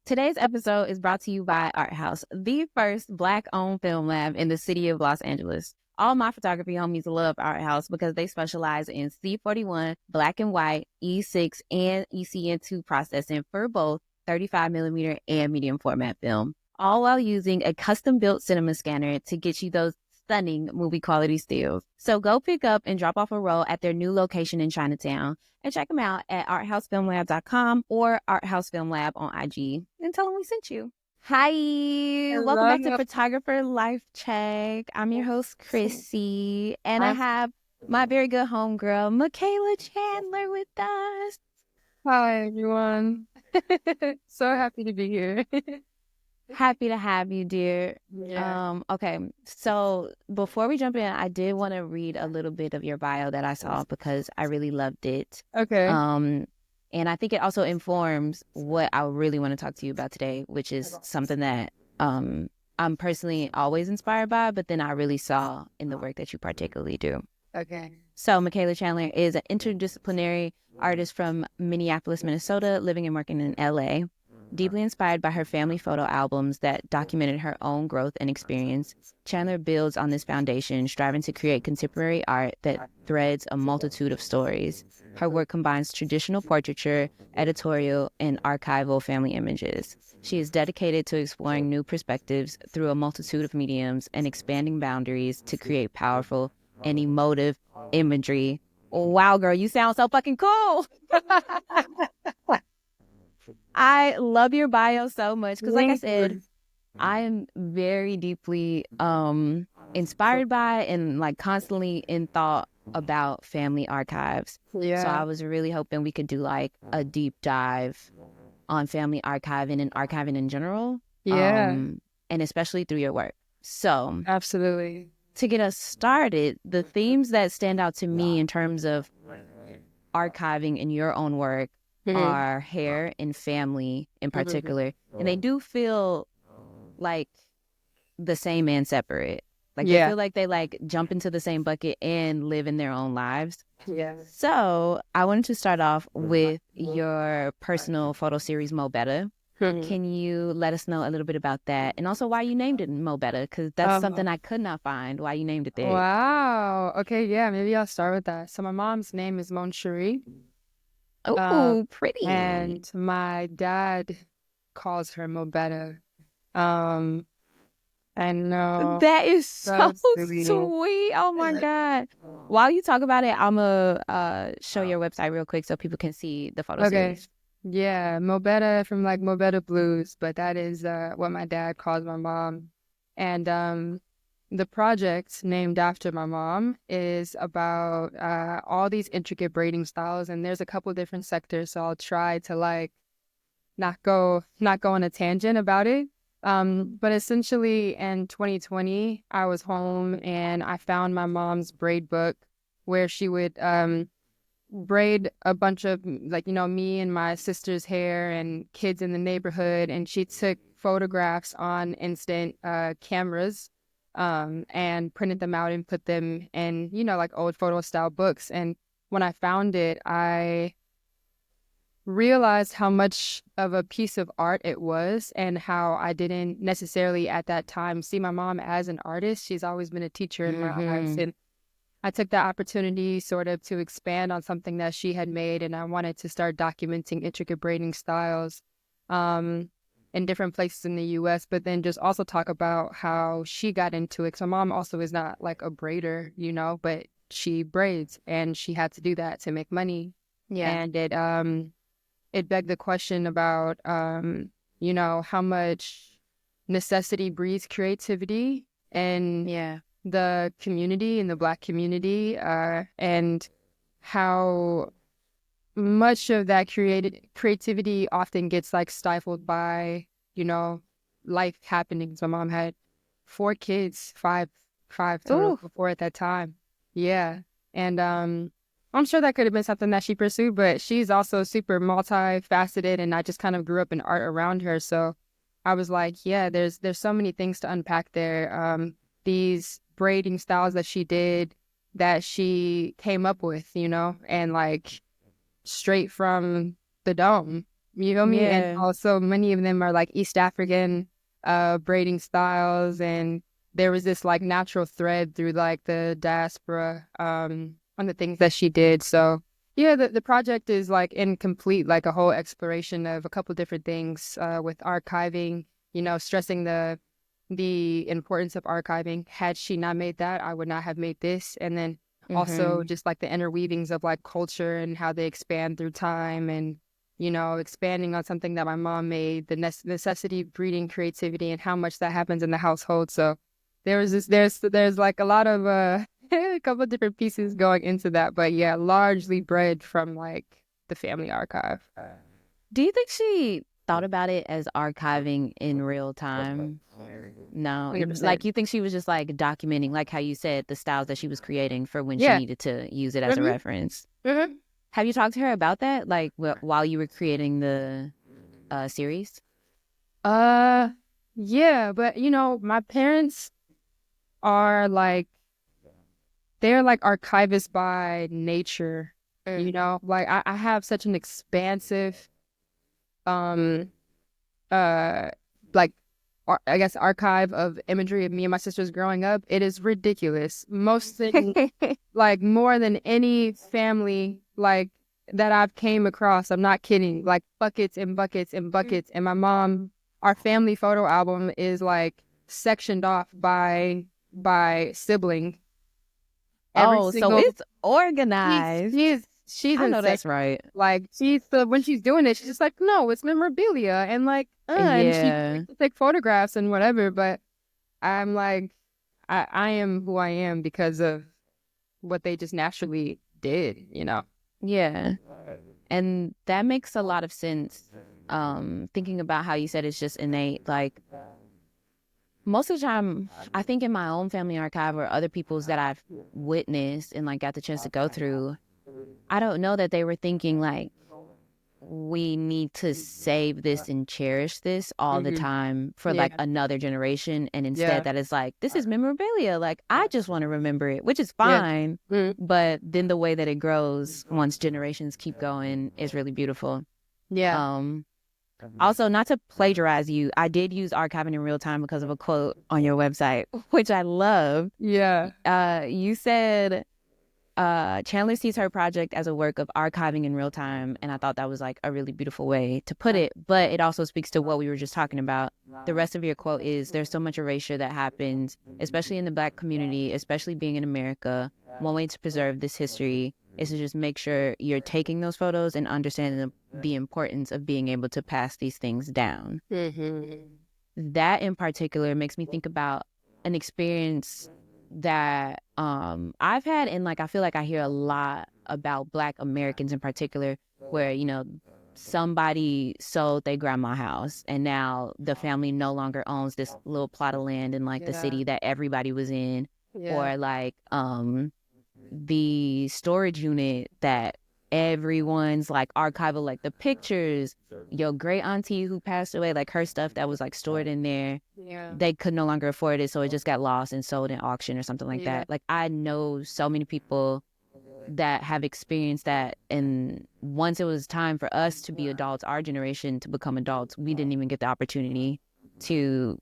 Today's episode is brought to you by Art House, the first Black-owned film lab in the city of Los Angeles. All my photography homies love Art House because they specialize in C41, black and white, E6, and ECN2 processing for both 35mm and medium format film, all while using a custom-built cinema scanner to get you those stunning movie quality stills. So go pick up and drop off a roll at their new location in Chinatown and check them out at arthousefilmlab.com or arthousefilmlab on IG and tell them we sent you. Hi, welcome back to Photographer Life Check. I'm your host, Chrissy, and I have my very good homegirl, Mckayla Chandler, with us. Hi, everyone. So happy to be here. Happy to have you, dear. Yeah. Okay, so before we jump in, I did want to read a little bit of your bio that I saw because I really loved it. Okay. And I think it also informs what I really want to talk to you about today, which is something that I'm personally always inspired by, but then I really saw in the work that you particularly do. Okay. So Mckayla Chandler is an interdisciplinary artist from Minneapolis, Minnesota, living and working in LA. Deeply inspired by her family photo albums that documented her own growth and experience, Chandler builds on this foundation, striving to create contemporary art that threads a multitude of stories. Her work combines traditional portraiture, editorial, and archival family images. She is dedicated to exploring new perspectives through a multitude of mediums and expanding boundaries to create powerful and emotive imagery. Wow, girl, you sound so fucking cool. I love your bio so much because, like I said, I am very deeply inspired by and like constantly in thought about family archives. Yeah. So I was really hoping we could do like a deep dive on family archiving and archiving in general. Yeah. And especially through your work. So Absolutely. to get us started, the themes that stand out to me in terms of archiving in your own work are hair and family in particular. And they do feel like the same and separate. Like they feel like they like jump into the same bucket and live in their own lives. Yeah. So I wanted to start off with your personal photo series, Mo Better. Can you let us know a little bit about that? And also why you named it Mo Better? Because that's something I could not find, why you named it that. Wow. Okay, yeah, maybe I'll start with that. So my mom's name is Moncherie. Oh, pretty. And my dad calls her Mobetta. I know. That is so sweet. Oh my God. While you talk about it, I'm going to show your website real quick so people can see the photo series. Yeah, Mobetta from like Mobetta Blues, but that is what my dad calls my mom. And the project named after my mom is about all these intricate braiding styles, and there's a couple different sectors, so I'll try to like not go on a tangent about it. But essentially in 2020, I was home and I found my mom's braid book where she would braid a bunch of like, me and my sister's hair and kids in the neighborhood. And she took photographs on instant cameras and printed them out and put them in, like old photo style books. And when I found it, I realized how much of a piece of art it was and how I didn't necessarily at that time see my mom as an artist. She's always been a teacher in my life. And I took the opportunity sort of to expand on something that she had made, and I wanted to start documenting intricate braiding styles in different places in the U.S., but then just also talk about how she got into it. So mom also is not like a braider, but she braids, and she had to do that to make money. Yeah. And it begged the question about, how much necessity breeds creativity and the community, in the Black community, and how much of that creativity often gets like stifled by, life happenings. My mom had 4 kids, five total before at that time. Yeah. And I'm sure that could have been something that she pursued, but she's also super multifaceted, and I just kind of grew up in art around her. So I was like, yeah, there's so many things to unpack there. These braiding styles that she did, that she came up with, and like straight from the dome, You know me? And Yeah. also many of them are like East African braiding styles, and there was this like natural thread through like the diaspora on the things that she did. So yeah, the project is like incomplete, like a whole exploration of a couple different things with archiving, you know, stressing the importance of archiving. Had she not made that, I would not have made this. And then also Mm-hmm. just like the interweavings of like culture and how they expand through time, and you know, expanding on something that my mom made, the necessity of breeding creativity and how much that happens in the household. So there's like a lot of a couple of different pieces going into that, but yeah, largely bred from like the family archive. Do you think she thought about it as archiving in real time? No, 100%. like you think she was just like documenting, like how you said, the styles that she was creating for when she Yeah. needed to use it as a hmm reference. hmm Have you talked to her about that, like while you were creating the series? Uh, yeah, but you know, my parents are like they're like archivists by nature. You know, like I have such an expansive um uh like I guess archive of imagery of me and my sisters growing up. It is ridiculous. Most thing like more than any family like that I've came across. I'm not kidding. Like buckets and buckets and buckets. And my mom, our family photo album is like sectioned off by sibling. Every Oh, so single it's organized. she's I in know sex. that's right. Like she's when she's doing it, she's just like, no, it's memorabilia, and like, and she Yeah. likes to take photographs and whatever. But I'm like, I am who I am because of what they just naturally did, you know? Yeah. And that makes a lot of sense. Thinking about how you said it's just innate. Like most of the time, I think in my own family archive or other people's that I've witnessed and like got the chance to go through, I don't know that they were thinking like we need to save this and cherish this all the hmm time for Yeah, like another generation. And instead, yeah, that is like, this is memorabilia. Like, I just want to remember it, which is yeah, fine. mm But then the way that it grows once generations keep going is really beautiful. yeah, Um, Also, not to plagiarize you, I did use archiving in real time because of a quote on your website, which I love. yeah, You said Chandler sees her project as a work of archiving in real time. And I thought that was like a really beautiful way to put it. But it also speaks to what we were just talking about. The rest of your quote is there's so much erasure that happens, especially in the Black community, especially being in America. One way to preserve this history is to just make sure you're taking those photos and understanding the importance of being able to pass these things down. hmm That in particular makes me think about an experience that I've had, and like I feel like I hear a lot about Black Americans in particular, where somebody sold their grandma house and now the family no longer owns this little plot of land in like the yeah, city that everybody was in, yeah, or like the storage unit that everyone's like archival, like the pictures, your great auntie who passed away, like her stuff that was like stored in there, yeah, they could no longer afford it, so it just got lost and sold in auction or something like yeah, that. Like I know so many people that have experienced that, and once it was time for us to be adults, our generation to become adults, we didn't even get the opportunity to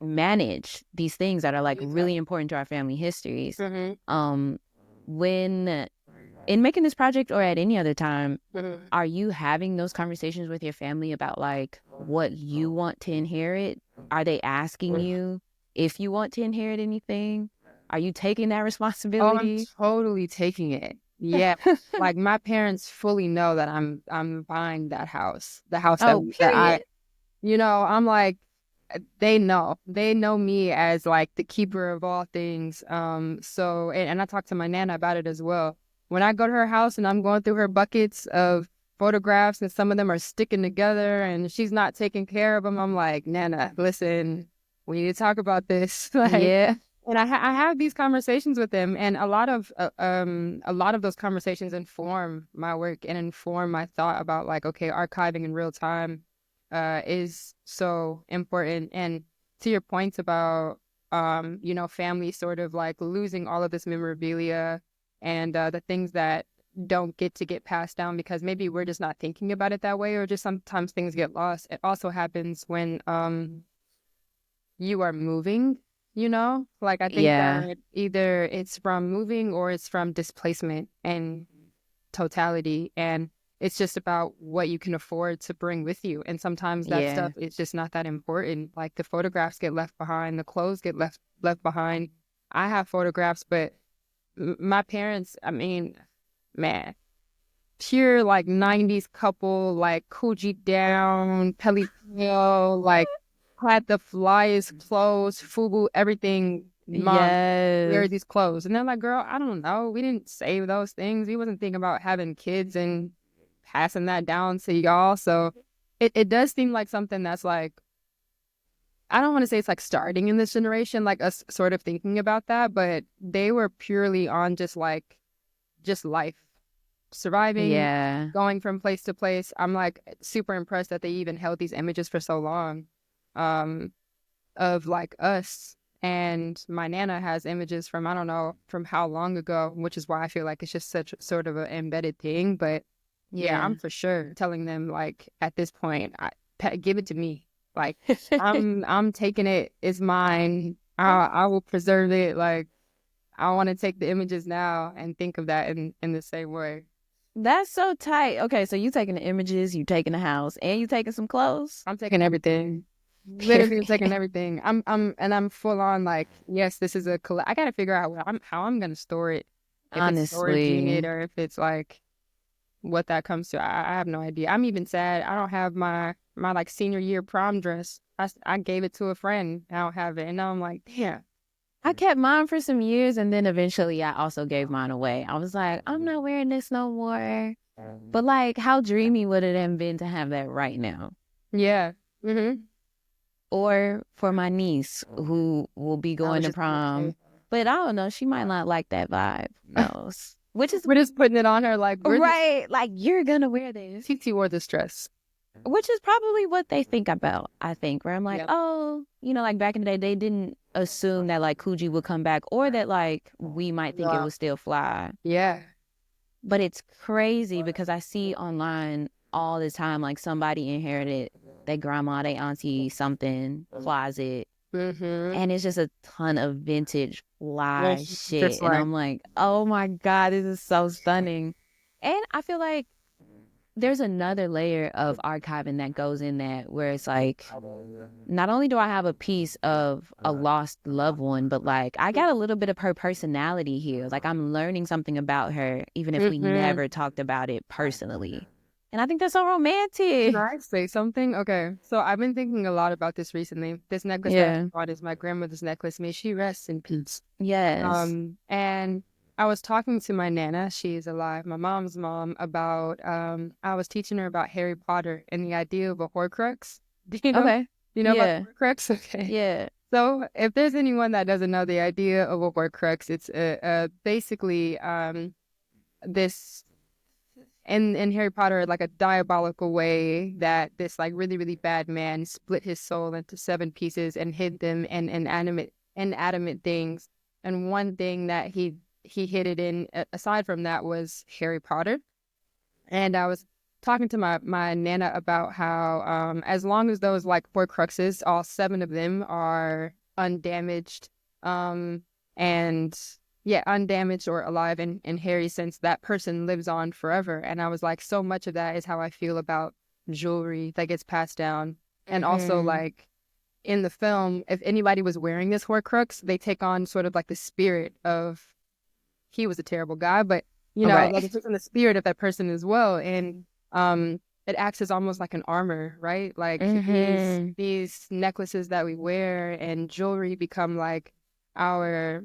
manage these things that are like really important to our family histories. hmm um when in making this project or at any other time, hmm are you having those conversations with your family about like what you want to inherit? Are they asking you if you want to inherit anything? Are you taking that Oh, I'm responsibility? totally taking it. Yeah. Like my parents fully know that I'm buying that house. The house Oh, that I period. I'm like they know. They know me as like the keeper of all things. So and I talked to my nana about it as well. When I go to her house and I'm going through her buckets of photographs and some of them are sticking together and she's not taking care of them, I'm like, Nana, listen, we need to talk about this. Like, Yeah. and I have these conversations with them, and a lot of those conversations inform my work and inform my thought about like, okay, archiving in real time is so important. And to your points about family sort of like losing all of this memorabilia and the things that don't get passed down because maybe we're just not thinking about it that way, or just sometimes things get lost. It also happens when you are moving, like I think Yeah. that either it's from moving or it's from displacement and totality, and it's just about what you can afford to bring with you. And sometimes that Yeah. stuff is just not that important. Like the photographs get left behind, the clothes get left behind. I have photographs, but my parents, I mean, man, pure like 90s couple, like Coogee down, Pelly Pill, like had the flyest clothes, FUBU, everything. Mom, wear Yes. these clothes. And they're like, girl, I don't know. We didn't save those things. We wasn't thinking about having kids and passing that down to y'all. So it does seem like something that's like, I don't want to say it's like starting in this generation, like us sort of thinking about that, but they were purely on just life, surviving, Yeah. going from place to place. I'm like super impressed that they even held these images for so long, um, of like us. And my nana has images from I don't know from how long ago, which is why I feel like it's just such sort of an embedded thing. But yeah, I'm Yeah. for sure telling them like at this point, give it to me. Like I'm taking it. It's mine. I will preserve it. Like I want to take the images now and think of that in the same way. That's so tight. Okay, so you taking the images, you taking the house, and you taking some clothes? I'm taking everything. Literally, I'm Period. taking everything. I'm full on like, yes, this is I gotta figure out how I'm gonna store it. If it's storage unit Honestly. or if it's like what that comes to. I have no idea. I'm even sad. I don't have my like senior year prom dress. I gave it to a friend. I don't have it, and now I'm like, damn. I kept mine for some years and then eventually I also gave mine away. I was like, I'm not wearing this no more. But like, how dreamy would it have been to have that right now? Yeah. Mm-hmm. Or for my niece who will be I going was to just gonna say. prom. But I don't know, she might not like that vibe. No. Which is We're just putting it on her like we're just right. Like, you're going to wear this. TT wore this dress. Which is probably what they think about, I think, where I'm like, Yeah. oh, like back in the day, they didn't assume that like Coogee would come back or that like we might think it Wow. would still fly. Yeah. But it's crazy because I see online all the time, like somebody inherited their grandma, their auntie, something closet, Mm-hmm. and it's just a ton of vintage fly shit. Just And like I'm like, oh my God, this is so stunning. And I feel like there's another layer of archiving that goes in that where it's like, not only do I have a piece of a lost loved one, but like I got a little bit of her personality here. Like I'm learning something about her, even if we mm-hmm. never talked about it personally. And I think that's so Can romantic. I say something? Okay. So I've been thinking a lot about this recently. This necklace that Yeah. I bought is my grandmother's necklace. May she rest in peace. Yes. And I was talking to my nana, she's alive, my mom's mom, about I was teaching her about Harry Potter and the idea of a Horcrux. Do you know? Okay. Do you know about Yeah. the Horcrux? Okay. Yeah. So if there's anyone that doesn't know the idea of a Horcrux, it's basically this in Harry Potter, like a diabolical way that this like really, really bad man split his soul into 7 pieces and hid them in inanimate things. And one thing that he hid it in, aside from that, was Harry Potter. And I was talking to my nana about how as long as those like 4 cruxes, all 7 of them are undamaged, and yeah, undamaged or alive in Harry's sense, that person lives on forever. And I was like, so much of that is how I feel about jewelry that gets passed down. And also Mm-hmm. like in the film, if anybody was wearing this Horcrux, they take on sort of like the spirit of he was a terrible guy, but All like right. it's in the spirit of that person as well. And it acts as almost like an armor, right? Like Mm-hmm. these necklaces that we wear and jewelry become like our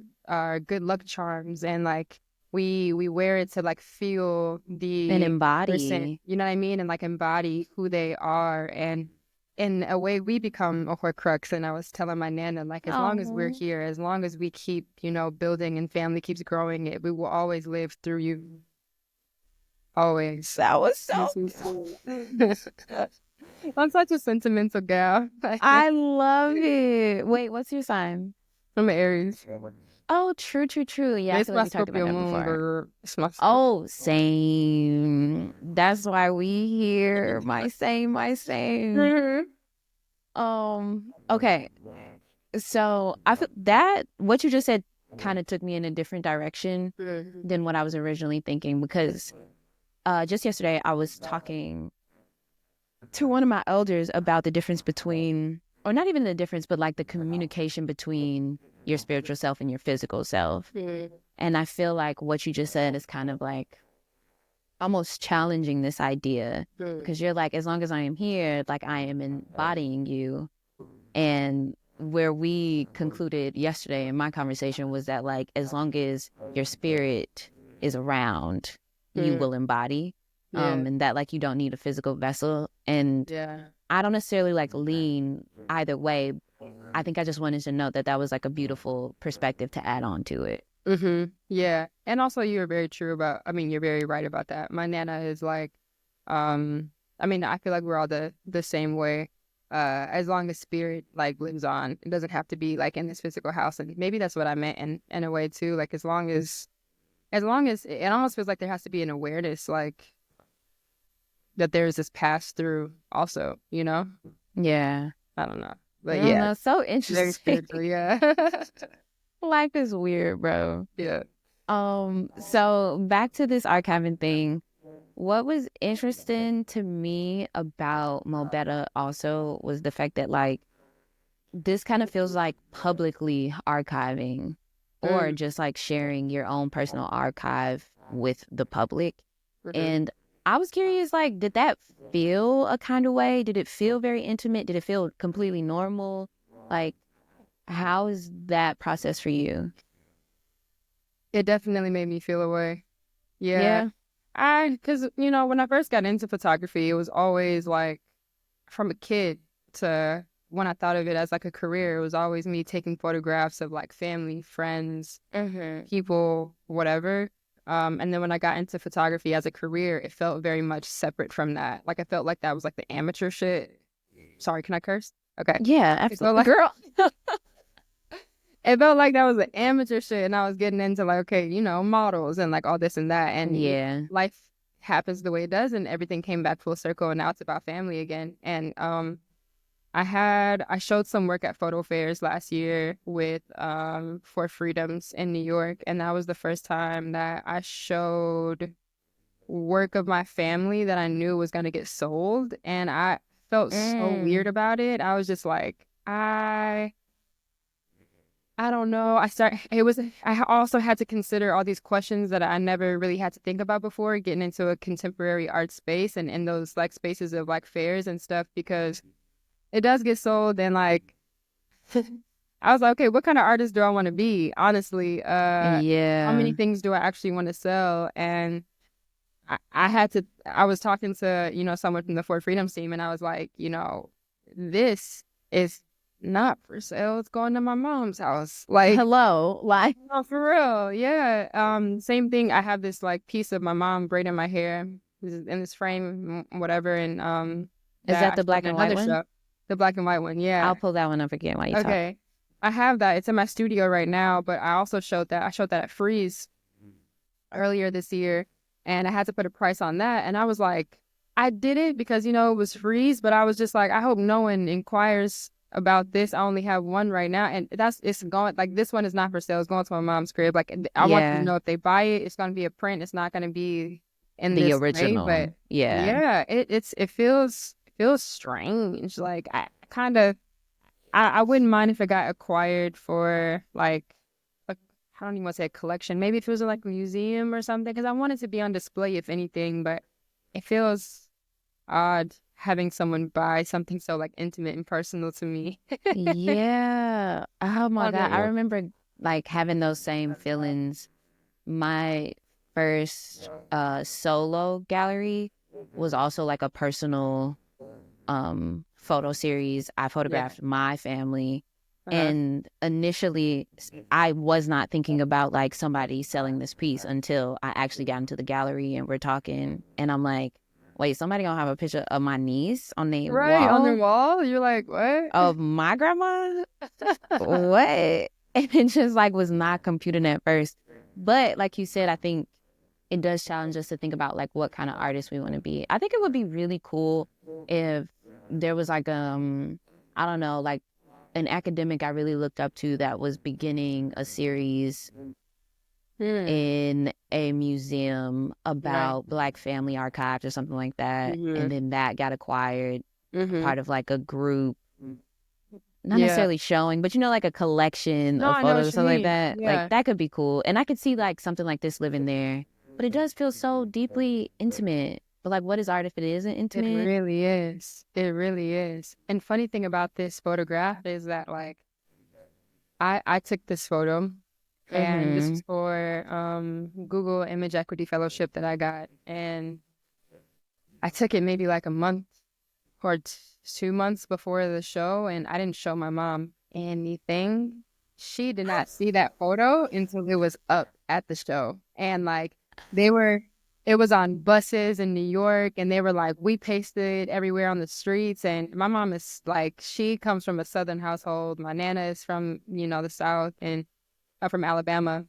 good luck charms, and like we wear it to like feel And the person, embody. you know what I mean? And like embody who they are. And in a way we become a Horcrux. And I was telling my nana, like, as long as we're Oh, here, as long as we keep, building and family keeps growing, we will always live through you. Always. that was so. I'm such a sentimental gal. I love it. Wait, what's your sign? I'm an Aries. Oh, true, true, true. Yeah, I It's feel like my we talked about Scorpio that moon, before. girl. It's my Scorpio. Oh, same. That's why we here. My same, my same. Mhm. Okay. So I feel that what you just said kind of took me in a different direction Mhm. than what I was originally thinking because just yesterday I was talking to one of my elders about the difference between, or not even the difference, but like the communication between your spiritual self and your physical self. Mhm. And I feel like what you just said is kind of like almost challenging this idea Mhm. because you're like, as long as I am here, like I am embodying you. And where we concluded yesterday in my conversation was that like, as long as your spirit is around, you Mhm. will embody. Yeah. And that like you don't need a physical vessel. And Yeah. I don't necessarily like lean either way. I think I just wanted to note that that was like a beautiful perspective to add on to it. Yeah. And also you're very true about, I mean, you're very right about that. My nana is like, I mean, I feel like we're all the same way. As long as spirit like lives on, it doesn't have to be like in this physical house. And maybe that's what I meant in a way too. Like as long as it almost feels like there has to be an awareness, like that there's this pass through also, you know? Yeah. I don't know. I But don't yeah, know. So very interesting. spiritual, yeah. Life is weird, bro. Yeah. So back to this archiving thing. What was interesting to me about Mobetta also was the fact that like this kind of feels like publicly archiving or Mm. just like sharing your own personal archive with the public. Mhm. And I was curious, like, did that feel a kind of way? Did it feel very intimate? Did it feel completely normal? Like, how is that process for you? It definitely made me feel away. Yeah. Yeah. Because, when I first got into photography, it was always like from a kid to when I thought of it as like a career, it was always me taking photographs of like family, friends, Mm-hmm. people, whatever. And then when I got into photography as a career, it felt very much separate from that. Like I felt like that was like the amateur shit. Sorry, can I curse? Okay. Yeah, It felt absolutely. like Girl. it felt like that was the amateur shit, and I was getting into like, okay, models and like all this and that, and Yeah. life happens the way it does, and everything came back full circle, and now it's about family again. And I showed some work at photo fairs last year with For Freedoms in New York, and that was the first time that I showed work of my family that I knew was going to get sold, and I felt so Mm. weird about it. I was just like, I don't know. I also had to consider all these questions that I never really had to think about before getting into a contemporary art space and in those like spaces of like fairs and stuff, because it does get sold. And like, I was like, okay, what kind of artist do I want to be? Honestly, how many Yeah. things do I actually want to sell? And I was talking to, someone from the Ford Freedoms team, and I was like, this is not for sale. It's going to my mom's house. Like, Hello. Like, oh, for real. Yeah. Same thing. I have this like piece of my mom braiding my hair. This is in this frame, whatever. And is that that I the showed black in and white another one? show, the black and white one. Yeah. I'll pull that one up again while you talk. Okay. I have that. It's in my studio right now, but I also showed that. I showed that at Freeze earlier this year, and I had to put a price on that. And I was like, I did it because, it was Freeze, but I was just like, I hope no one inquires about this. I only have one right now. And it's going, like, this one is not for sale. It's going to my mom's crib. Like, I want them to Yeah. know if they buy it, it's going to be a print. It's not going to be in The this way. original. But Yeah. yeah, it feels strange. Like, I wouldn't mind if it got acquired for like, I don't even want to say a collection. Maybe if it was like a museum or something, because I want it to be on display, if anything. But it feels odd having someone buy something so like intimate and personal to me. Yeah. Oh my I don't God. I know. remember like having those same feelings. My first solo gallery was also like a personal photo series. I Yeah. photographed my family. Uh-huh. And initially, I was not thinking about like somebody selling this piece until I actually got into the gallery and we're talking. And I'm like, wait, somebody gonna have a picture of my niece on the Right on the wall wall, you're like, what? of my grandma? What? and it just like was not computing at first. But like you said, I think it does challenge us to think about like what kind of artist we want to be. I think it would be really cool if there was like I don't know, like an academic I really looked up to that was beginning a series Hmm. in a museum Right. about Black family archives or something like that. And Mm-hmm. then that got acquired, Mm-hmm. part of like a group, not Yeah. necessarily showing, but you know, like a collection No, of I know photos or what you something like mean. that. Like Yeah. that could be cool. And I could see like something like this living there. But it does feel so deeply intimate. But like, what is art if it isn't It intimate? really is. It really is. And funny thing about this photograph is that like I took this photo and this Mm-hmm. was for Google Image Equity Fellowship that I got. And I took it maybe like a month or 2 months before the show, and I didn't show my mom anything. She did not see that photo until it was up at the show. And like they were, it was on buses in New York, and they were like, we pasted everywhere on the streets. And my mom is like, she comes from a Southern household. My Nana is from, the South, and from Alabama.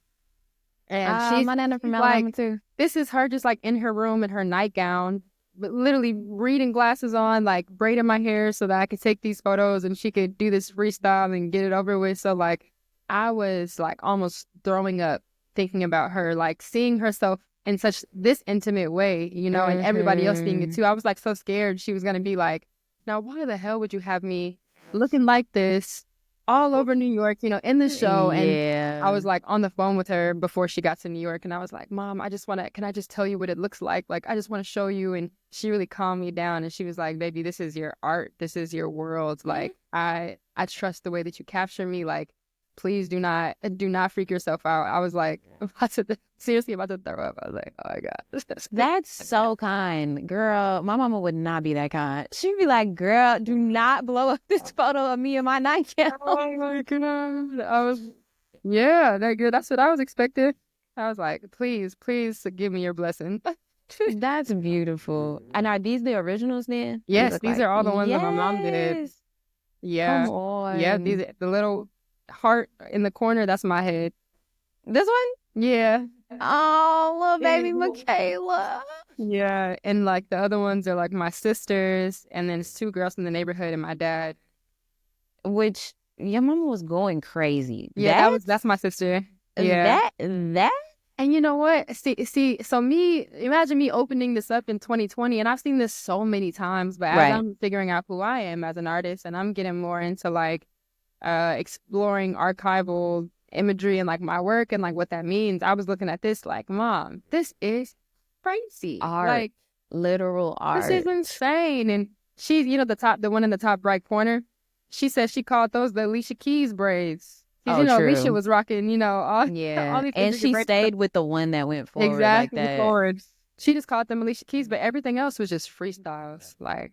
And My nana she's from Alabama like, too. this is her just like in her room in her nightgown, but literally reading glasses on, like braiding my hair so that I could take these photos and she could do this freestyle and get it over with. So like I was like almost throwing up thinking about her, like seeing herself in such this intimate way, and everybody else seeing it Mm-hmm. too. I was like so scared she was gonna be like, now why the hell would you have me looking like this all over New York, in the show? And I Yeah. was like on the phone with her before she got to New York, and I was like, Mom, can I just tell you what it looks like? Like, I just want to show you. And she really calmed me down, and she was like, baby, this is your art. This is your world. Like, I trust the way that you capture me. Like, please do not freak yourself out. I was like, seriously about to throw up. I was like, oh my God. That's so kind. Girl, my mama would not be that kind. She'd be like, girl, do not blow up this photo of me in my nightgown. Oh my God. Yeah, that's what I was expecting. I was like, please give me your blessing. That's beautiful. And are these the originals then? These Yes, look these like, are all the ones that my mom did. yes, come Yeah. Yeah, on. the little heart in the corner, that's my head. This one? Yeah. Oh, little baby Mckayla. Yeah. And like the other ones are like my sisters, and then it's two girls in the neighborhood and my dad. Which your mama was going crazy. Yeah, that's my sister. Yeah. That? And you know what? So imagine me opening this up in 2020, and I've seen this so many times, but as Right. I'm figuring out who I am as an artist and I'm getting more into like exploring archival imagery and like my work and like what that means, I was looking at this like, Mom, this is crazy. Art. Like, Literal this is art. insane. And she's, the one in the top right corner, she said she called those the Alicia Keys braids. Because, Oh, Alicia true. was rocking, all Yeah. these And intricate she braids. stayed with the one that went forward like Exactly, that. forward. She just called them Alicia Keys, but everything else was just freestyles. Like,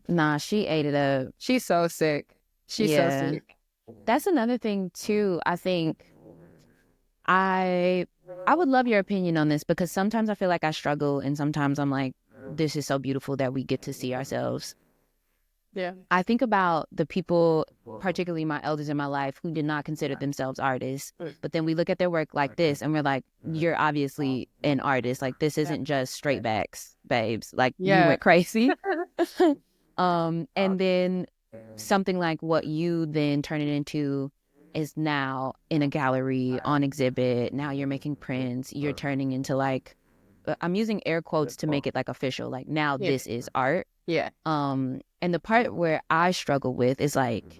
Nah, she ate it up. she's so sick. She's so Yeah. sick. That's another thing too. I think I I would love your opinion on this because sometimes I feel like I struggle and sometimes I'm like, this is so beautiful that we get to see ourselves. Yeah. I think about the people, particularly my elders in my life, who did not consider themselves artists. But then we look at their work like this and we're like, you're obviously an artist. Like this isn't just straight backs, babes. Like you Yeah. went crazy. And then something like what you then turn it into is now in a gallery on exhibit. Now you're making prints. You're turning into like I'm using air quotes to make it like official. Like now Yeah. this is art. Yeah. And the part where I struggle with is like,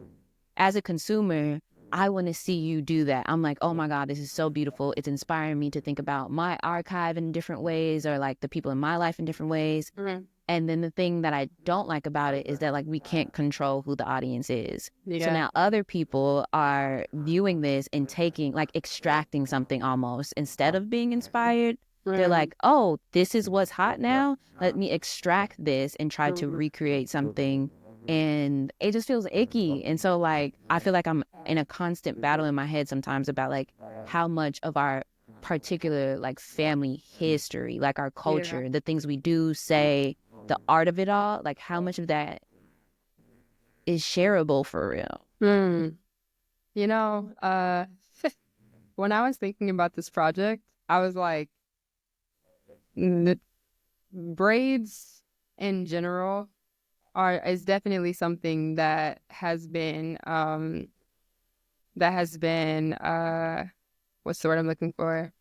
as a consumer, I want to see you do that. I'm like, oh my God, this is so beautiful. It's inspiring me to think about my archive in different ways or like the people in my life in different ways. Mhm. And then the thing that I don't like about it is that like we can't control who the audience is. So Yeah. now other people are viewing this and taking like extracting something almost instead of being inspired. They're like, oh, this is what's hot now. Let me extract this and try to recreate something. And it just feels icky. And so like I feel like I'm in a constant battle in my head sometimes about like how much of our particular like family history, like our culture, the things we do, say, the art of it all, like how much of that is shareable for real. Mm. You know, when I was thinking about this project, I was like, the braids in general are is definitely something that has been what's the word I'm looking for?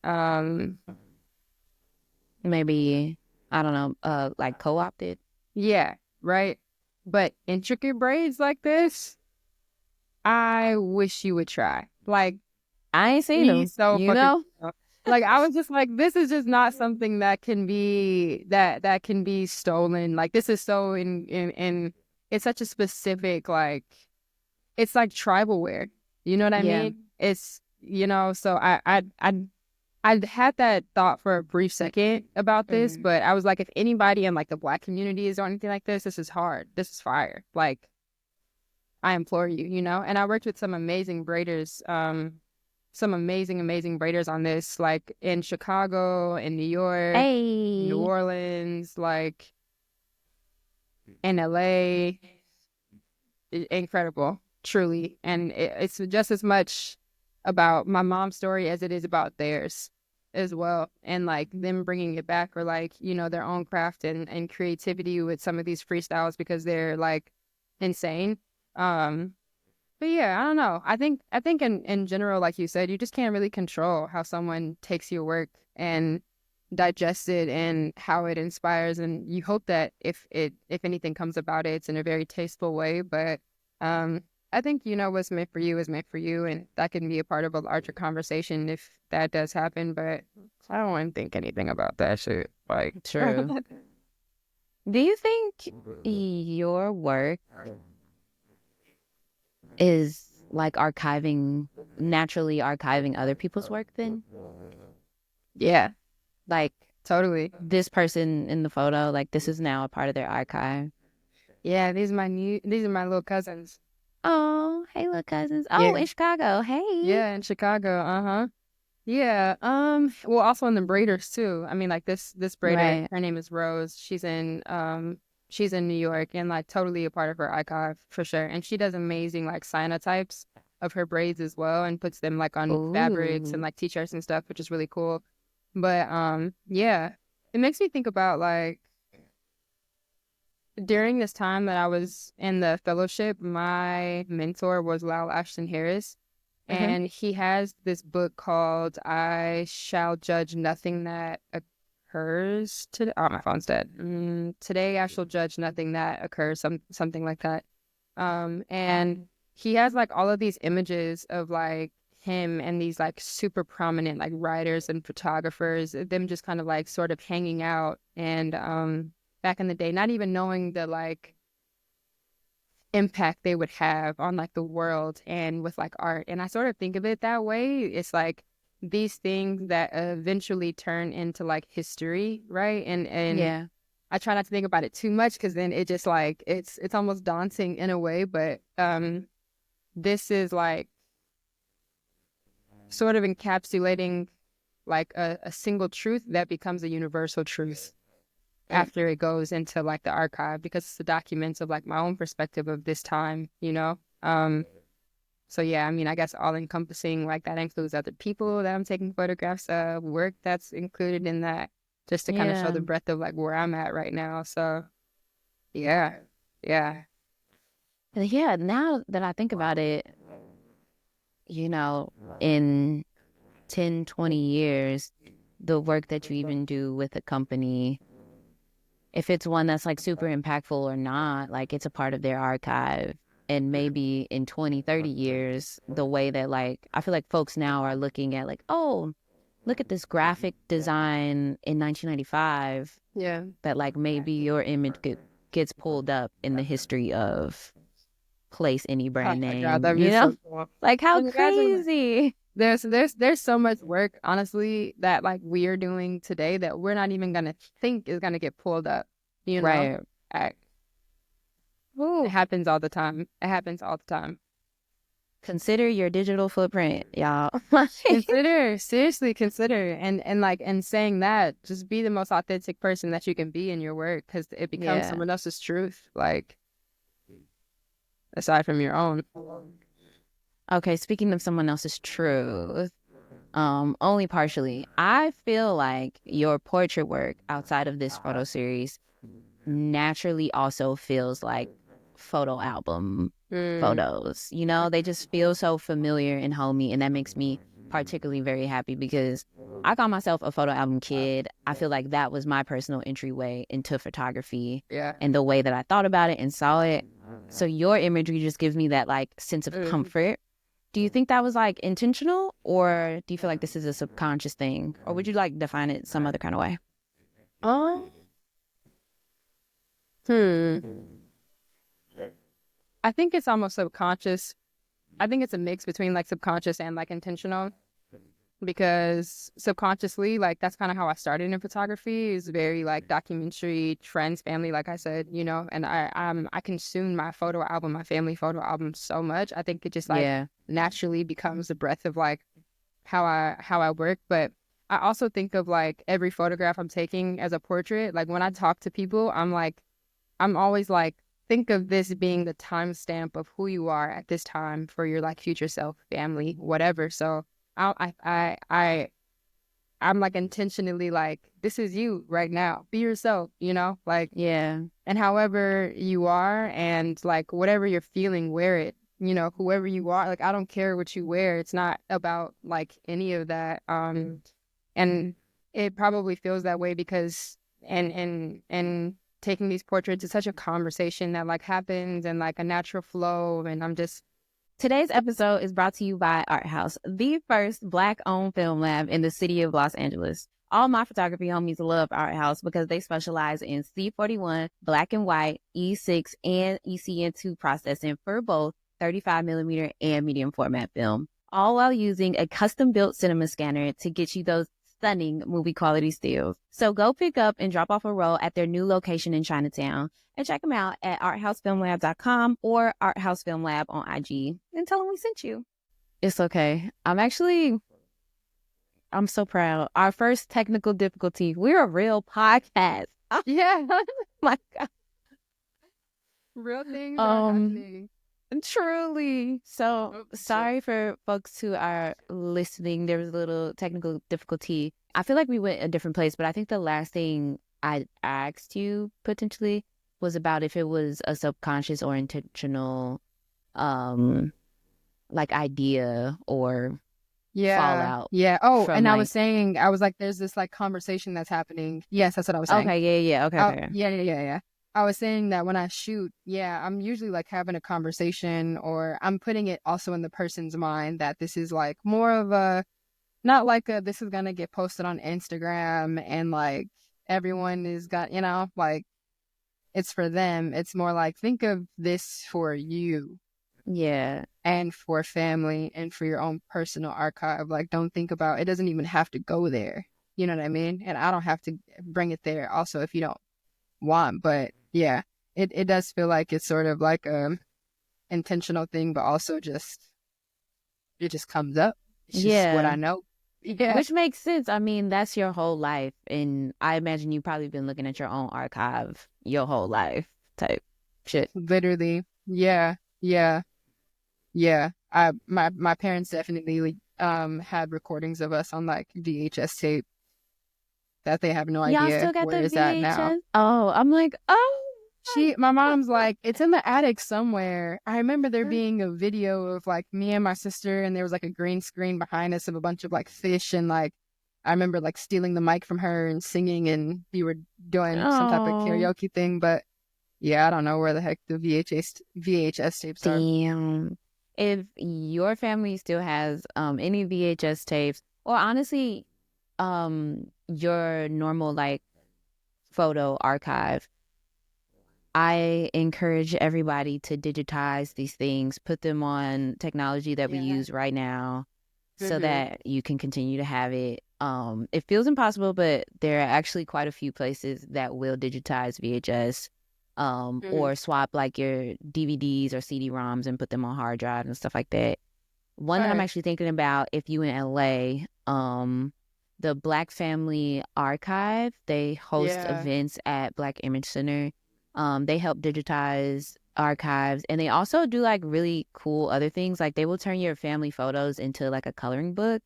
Um Maybe, I don't know, like co-opted. yeah, right. But intricate braids like this, I wish you would try. Like I ain't seen me them, so you fucking know? like I was just like, this is just not something that can be that can be stolen. Like this is so in it's such a specific like it's like tribal wear. You know what I Yeah. mean? It's so I had that thought for a brief second about this, Hmm. but I was like, if anybody in like the black community is or anything like this is hard. This is fire. Like I implore you, And I worked with some amazing braiders on this, like in Chicago, in New York, New Hey. Orleans, like in LA. Incredible, truly. And it's just as much about my mom's story as it is about theirs as well. And like them bringing it back or like, their own craft and creativity with some of these freestyles because they're like insane. Um, but yeah, I don't know. I think in general, like you said, you just can't really control how someone takes your work and digests it and how it inspires. And you hope that if anything comes about it, it's in a very tasteful way. But um I think what's meant for you is meant for you, and that can be a part of a larger conversation if that does happen. But I don't want to think anything about that shit. Like True. Do you think your work is like naturally archiving other people's work then? yeah, Like totally. this person in the photo, like this is now a part of their archive. Yeah, these are my little cousins. Oh, hey, little cousins. Oh, Yeah. in Chicago. Hey. Yeah, in Chicago. Uh-huh. Yeah. Well, also in the braiders too. I mean, like this braider, Right. her name is Rose. She's in New York and like totally a part of her archive for sure. And she does amazing like cyanotypes of her braids as well and puts them like on fabrics and Ooh. like t-shirts and stuff, which is really cool. But yeah, it makes me think about like during this time that I was in the fellowship, my mentor was Lyle Ashton Harris, Hmm. and he has this book called I Shall Judge Nothing That Occurs Today. Oh, my phone's dead. Today I shall judge nothing that occurs, something like that. And he has like all of these images of like him and these like super prominent like writers and photographers, them just kind of like sort of hanging out and back in the day, not even knowing the like impact they would have on like the world and with like art. And I sort of think of it that way. It's like these things that eventually turn into like history, right? And Yeah. I try not to think about it too much because then it just like it's almost daunting in a way. But this is like sort of encapsulating like a single truth that becomes a universal truth Mm. after it goes into like the archive because it's the documents of like my own perspective of this time. So yeah, I mean, I guess all encompassing like that includes other people that I'm taking photographs of, work that's included in that, just to kind of show Yeah. the breadth of like where I'm at right now. So yeah, yeah, Yeah. Now that I think about it, in 10, 20 years, the work that you even do with a company, if it's one that's like super impactful or not, like it's a part of their archive. And maybe in 20, 30 years, the way that like, I feel like folks now are looking at like, oh, look at this graphic design in 1995 yeah. that like maybe your gets pulled up in the history of place any Oh brand my God, name, that'd be so cool. Like how And imagine crazy. there's so much work, honestly, that like we are doing today that we're not even gonna think is gonna get pulled up, you know? Right. I, it Ooh. happens all the time. It happens all the time. Consider your digital footprint, y'all. Consider, seriously consider, and like, and saying that, just be the most authentic person that you can be in your work, because it becomes Yeah. someone else's truth, like aside from your own. Okay, speaking of someone else's truth, only partially. I feel like your portrait work outside of this photo series naturally also feels like photo album Mm. photos. You know, they just feel so familiar and homey, and that makes me particularly very happy because I call myself a photo album kid. I feel like that was my personal entryway into photography Yeah. and the way that I thought about it and saw it. So your imagery just gives me that like sense of Mm. comfort. Do you think that was like intentional, or do you feel like this is a subconscious thing, or would you like define it some other kind of way? Um, hmm. I think it's almost subconscious. I think it's a mix between like subconscious and like intentional because subconsciously, like that's kind of how I started in photography. Is very like documentary, friends, family, like I said, and I consume my photo album, my family photo album so much. I think it just like Yeah. naturally becomes the breath of like how I work. But I also think of like every photograph I'm taking as a portrait. Like when I talk to people, I'm always like, think of this being the timestamp of who you are at this time for your like future self, family, whatever. So I'm like intentionally like, this is you right now. Be yourself, like, Yeah. and however you are and like whatever you're feeling, wear it. Whoever you are, like I don't care what you wear. It's not about like any of that. And it probably feels that way because and taking these portraits is such a conversation that like happens and like a natural flow and I'm just Today's episode is brought to you by Art House, the first Black-owned film lab in the city of Los Angeles. All my photography homies love Art House because they specialize in C41, black and white, E6, and ECN2 processing for both 35 millimeter and medium format film, all while using a custom-built cinema scanner to get you those stunning movie quality stills. So go pick up and drop off a roll at their new location in Chinatown and check them out at arthousefilmlab.com or arthousefilmlab on IG and tell them we sent you. It's okay. I'm so proud. Our first technical difficulty. We're a real podcast. Oh yeah. my God. Real things are Um, happening. Truly. So Oh, shit. sorry for folks who are listening. There was a little technical difficulty. I feel like we went a different place, but I think the last thing I asked you potentially was about if it was a subconscious or intentional um like idea or Yeah. fallout Yeah. Oh, from and I like was saying, I was like, there's this like conversation that's happening. Yes, that's what I was saying. okay, yeah, okay, Oh, okay. yeah, yeah, yeah, yeah. I was saying that when I shoot, yeah, I'm usually like having a conversation or I'm putting it also in the person's mind that this is like more of a, not like a, this is gonna get posted on Instagram and like everyone is got, like it's for them. It's more like, think of this for you Yeah. and for family and for your own personal archive. Like, don't think about it, doesn't even have to go there. You know what I mean? And I don't have to bring it there also if you don't want. But yeah, it does feel like it's sort of like a intentional thing, but also just it just comes up. It's just what I Yeah. know. Yeah, Which makes sense. I mean, that's your whole life. And I imagine you've probably been looking at your own archive your whole life type shit. literally. Yeah, yeah, yeah. My parents definitely had recordings of us on like VHS tape that they have no Y'all idea still got where the is that now. VHS? Oh, I'm like, oh My my mom's God. like, it's in the attic somewhere. I remember there being a video of like me and my sister, and there was like a green screen behind us of a bunch of like fish, and like I remember like stealing the mic from her and singing, and we were doing some type of Oh, karaoke thing. But yeah, I don't know where the heck the VHS tapes are. damn. If your family still has any VHS tapes, or honestly, your normal like photo archive, I encourage everybody to digitize these things, put them on technology that we Yeah. use right now so Mm-hmm. that you can continue to have it. It feels impossible, but there are actually quite a few places that will digitize VHS Mm-hmm. or swap like your DVDs or CD-ROMs and put them on hard drive and stuff like that. One All that I'm right. actually thinking about, if you in LA, the Black Family Archive, they host Yeah. events at Black Image Center. They help digitize archives, and they also do like really cool other things. Like they will turn your family photos into like a coloring book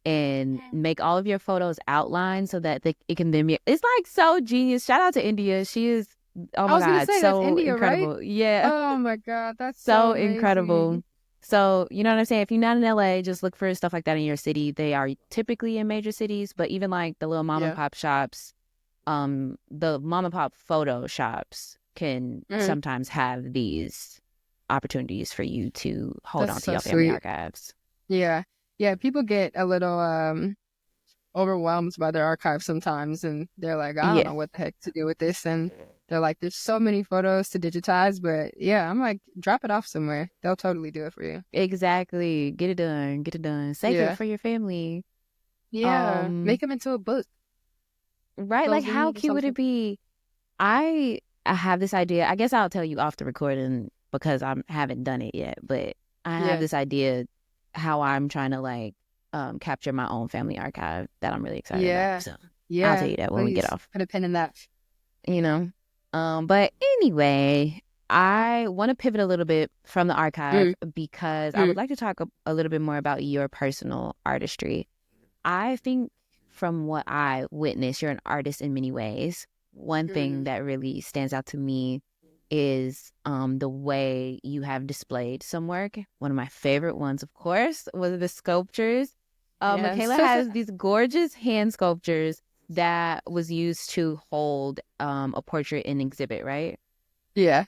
and make all of your photos outline so that it can then be. It's like so genius. Shout out to India. She is, oh I my was gonna God, say that's so India, right? incredible. Yeah, Oh my God, that's so so amazing. incredible. So, you know what I'm saying? If you're not in LA, just look for stuff like that in your city. They are typically in major cities, but even like the little mom and Yeah. pop shops, the mom and pop photo shops can Mm, sometimes have these opportunities for you to hold that's on to so your family sweet. archives. Yeah. Yeah, people get a little overwhelmed by their archive sometimes, and they're like, I don't Yeah, know what the heck to do with this, and they're like, there's so many photos to digitize, but yeah, I'm like, drop it off somewhere. They'll totally do it for you. exactly. Get it done. Get it done. Save it Yeah. for your family. Yeah. Um, Make them into a book. right? Like Close how them or cute would something. it be? I have this idea. I guess I'll tell you off the recording because I haven't done it yet, but I have Yeah. this idea how I'm trying to like capture my own family archive that I'm really excited about. Yeah. So I'll tell Yeah. you that when we get Please off, put a pin in that. you know. But anyway, I want to pivot a little bit from the archive Mm, because I would mm, like to talk a little bit more about your personal artistry. I think from what I witnessed, you're an artist in many ways. One thing mm. that really stands out to me is the way you have displayed some work. One of my favorite ones, of course, was the sculptures. Yes. Mckayla has these gorgeous hand sculptures that was used to hold a portrait in exhibit, right? Yeah.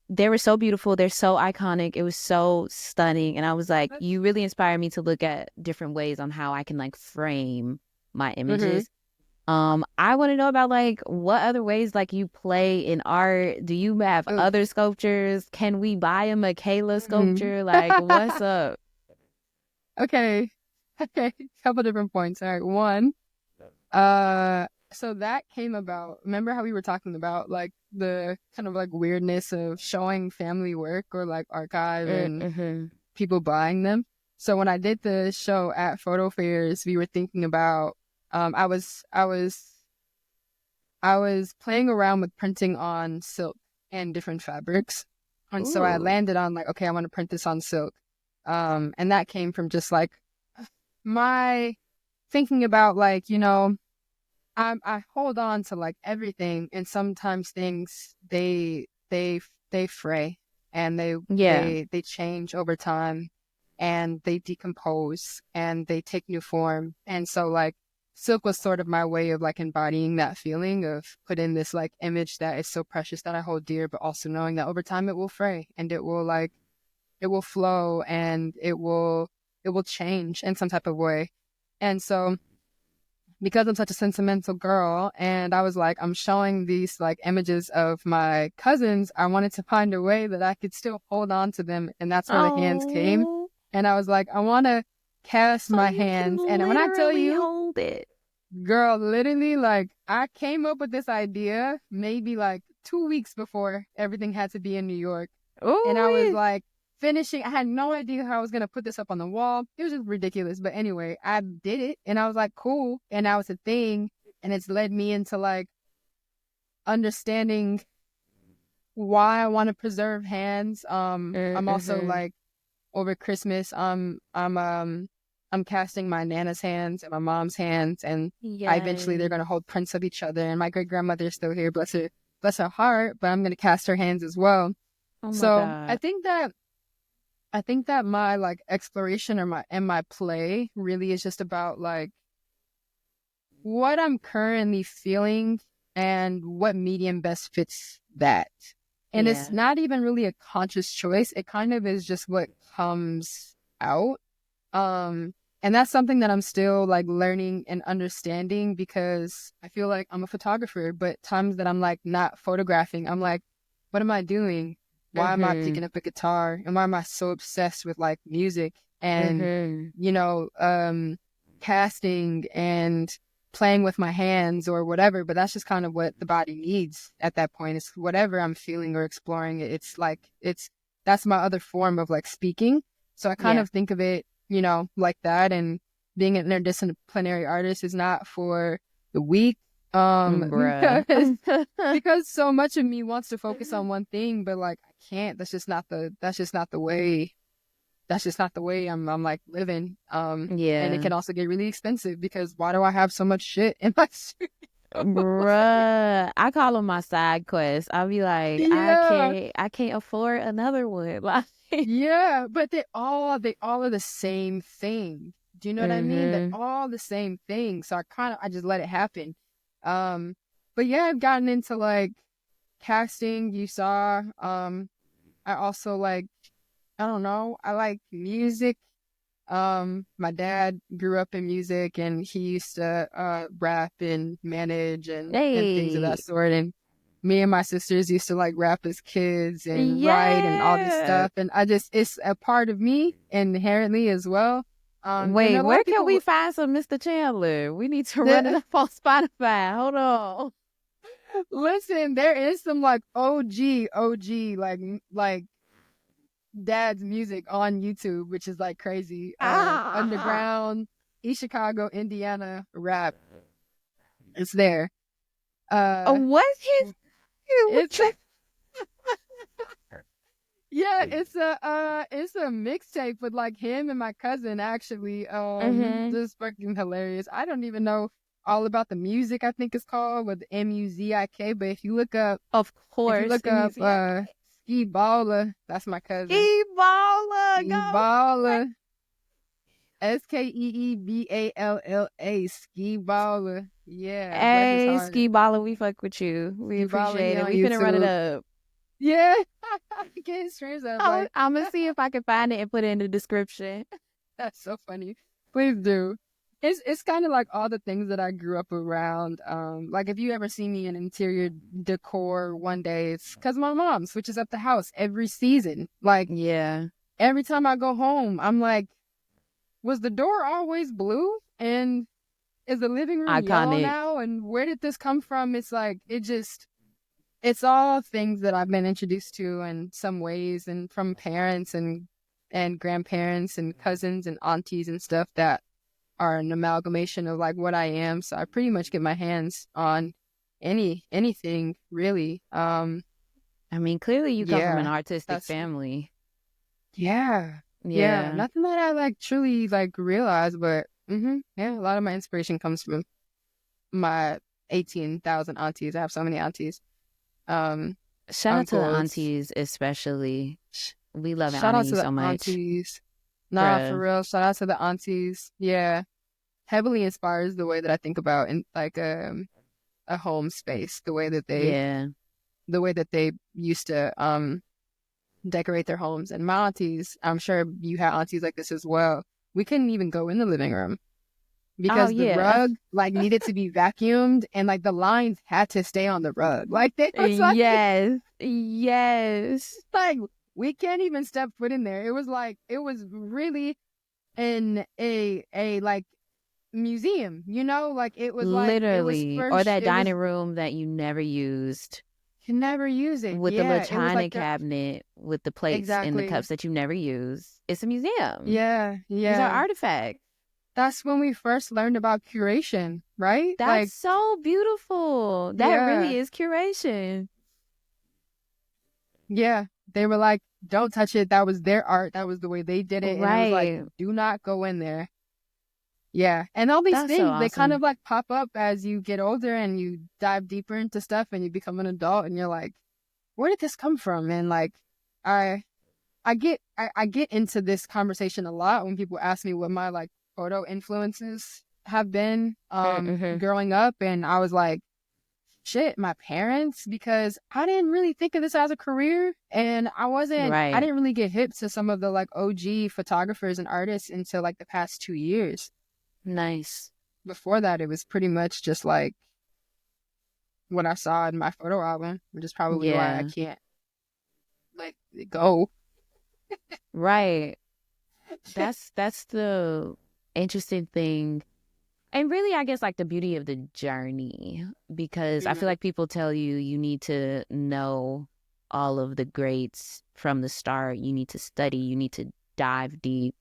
They were so beautiful. They're so iconic. It was so stunning. And I was like, you really inspired me to look at different ways on how I can like frame my Mm-hmm. images. I want to know about like what other ways like you play in art. Do you have Oof. other sculptures? Can we buy a Mckayla Mm. sculpture? Like, what's up? Okay. Okay. Couple different points. All right. One, so that came about. Remember how we were talking about like the kind of like weirdness of showing family work or like archive and Mm-hmm. people buying them. So when I did the show at photo fairs, we were thinking about I was playing around with printing on silk and different fabrics. And so I Ooh, landed on like, okay, I want to print this on silk. And that came from just like my thinking about like, I hold on to like everything, and sometimes things they fray, and yeah, they change over time, and they decompose and they take new form. And so like silk was sort of my way of like embodying that feeling of putting this like image that is so precious that I hold dear, but also knowing that over time it will fray and it will flow and it will change in some type of way. And so because I'm such a sentimental girl and I was like, I'm showing these like images of my cousins, I wanted to find a way that I could still hold on to them. And that's where the hands came. oh, And I was like, I want to cast so my you hands. can And when I tell literally you, hold it. girl, literally, like, I came up with this idea maybe like 2 weeks before everything had to be in New York. And I was Ooh, like, finishing. I had no idea how I was gonna put this up on the wall. It was just ridiculous. But anyway, I did it and I was like, cool. And now it's a thing. And it's led me into like understanding why I want to preserve hands. I'm also mm-hmm. like over Christmas, I'm casting my nana's hands and my mom's hands, and I eventually they're Yes. gonna hold prints of each other. And my great grandmother is still here, bless her heart. But I'm gonna cast her hands as well. Oh my So God. I think that my like exploration or my play really is just about like what I'm currently feeling and what medium best fits that. And it's Yeah. not even really a conscious choice. It kind of is just what comes out. Um and that's something that I'm still like learning and understanding because I feel like I'm a photographer, but times that I'm like not photographing, I'm like, what am I doing? Why am I Mm-hmm. picking up a guitar? And why am I so obsessed with like music and Mm-hmm. you know, casting and playing with my hands or whatever? But that's just kind of what the body needs at that point. It's whatever I'm feeling or exploring. It's like that's my other form of like speaking. So I kind Yeah. of think of it, like that. And being an interdisciplinary artist is not for the weak. Bruh. Because so much of me wants to focus on one thing, but like I can't. That's just not the way I'm like living. And it Yeah. can also get really expensive because why do I have so much shit in my studio? Like, Bruh. I call them my side quests. I'll be like, yeah. I can't afford another one. Like, Yeah, but they all are the same thing. Do you know what I mean? They're hmm. all the same thing. So I just let it happen. Um, but yeah, I've gotten into like casting, you saw. I also like I don't know, I like music. My dad grew up in music and he used to rap and manage and things of that Hey. sort. And me and my sisters used to like rap as kids and write and all this Yeah. stuff. And it's a part of me inherently as well. And Wait, a lot where of can we people find some Mr. Chandler? We need to run it that up on Spotify. Hold on. listen, there is some like OG like dad's music on YouTube, which is like crazy. Ah. Underground, East Chicago, Indiana rap. It's there. Uh, What's his it's what yeah, it's a mixtape with like him and my cousin actually. Mm-hmm. Just fucking hilarious. I don't even know all about the music. I think it's called with Muzik. But Of if you course, look up music. Ski Baller, that's my cousin. Ski baller, Ski go. Baller. Skeeballa, Ski Baller. Yeah, bless his Hey, heart. ski baller, we fuck with you. We Ski Baller, he appreciate it. on We finna run it YouTube. up. Yeah, getting streams up like I'm gonna see if I can find it and put it in the description. that's so funny. Please do. It's kind of like all the things that I grew up around. Like if you ever see me in interior decor one day, it's because my mom switches up the house every season. Like Yeah, every time I go home, I'm like, was the door always blue? And is the living room yellow iconic. now? And where did this come from? It's like it's all things that I've been introduced to in some ways and from parents and grandparents and cousins and aunties and stuff that are an amalgamation of like what I am. So I pretty much get my hands on anything really. I mean, clearly you come from an Yeah. artistic That's family. yeah. Yeah. Yeah. Nothing that I like truly like realize, but yeah, a lot of my inspiration comes from my 18,000 aunties. I have so many aunties. Um Shout out to the uncles. aunties, especially. We love and Shout honor out you to the so much, aunties. Nah, for bruh. real. Shout out to the aunties. Yeah. Heavily inspires the way that I think about in like a home space, Yeah. the way that they used to decorate their homes. And my aunties, I'm sure you had aunties like this as well. We couldn't even go in the living room Oh because the yeah. rug like needed to be vacuumed and like the lines had to stay on the rug. Like they was Yes. Yes. like we can't even step foot in there. It was really in a like museum, you know, like it was Literally. Or first that it was dining room that you never used can never use it. with the Yeah, little it was china like the cabinet with the plates and the exactly. cups that you never use. It's a museum. Yeah, These are yeah. artifacts. That's when we first learned about curation, right? That's Like, so beautiful. That yeah, really is curation. yeah. They were like, don't touch it. That was their art. That was the way they did it. And it was like, Right. do not go in there. Yeah. And all these That's so things, they kind of awesome. like pop up as you get older and you dive deeper into stuff and you become an adult and you're like, where did this come from? And like, I I get into this conversation a lot when people ask me what my like photo influences have been Mm-hmm. growing up, and I was like, shit, my parents, because I didn't really think of this as a career, and I Right. didn't really get hip to some of the like OG photographers and artists until like the past 2 years. Nice. Before that, it was pretty much just like what I saw in my photo album, which is probably why I Yeah. can't let it go. Right. That's the interesting thing. And really, I guess like the beauty of the journey, because I feel Mhm. like people tell you you need to know all of the greats from the start. You need to study, you need to dive deep,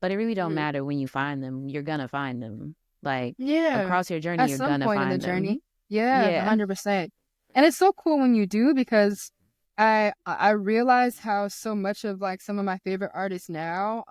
but it really don't Mhm. matter when you find them. You're gonna find them. Like Yeah, across your journey, at you're some gonna point in the find them. journey. Yeah, Yeah. 100%. And it's so cool when you do because I realize how so much of like some of my favorite artists now,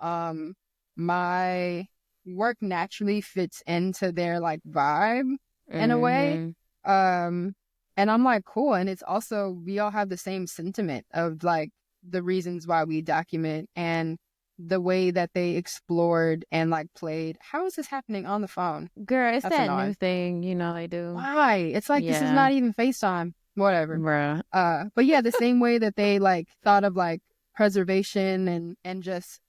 my work naturally fits into their like vibe in a way. Mm-hmm. Um, and I'm like, cool. And it's also, we all have the same sentiment of like the reasons why we document and the way that they explored and like played. How is this happening on the phone? Girl, it's That's that new annoying. thing, they do. Why? It's like this is Yeah. not even FaceTime. Whatever. Bruh. But yeah, the same way that they like thought of like preservation and just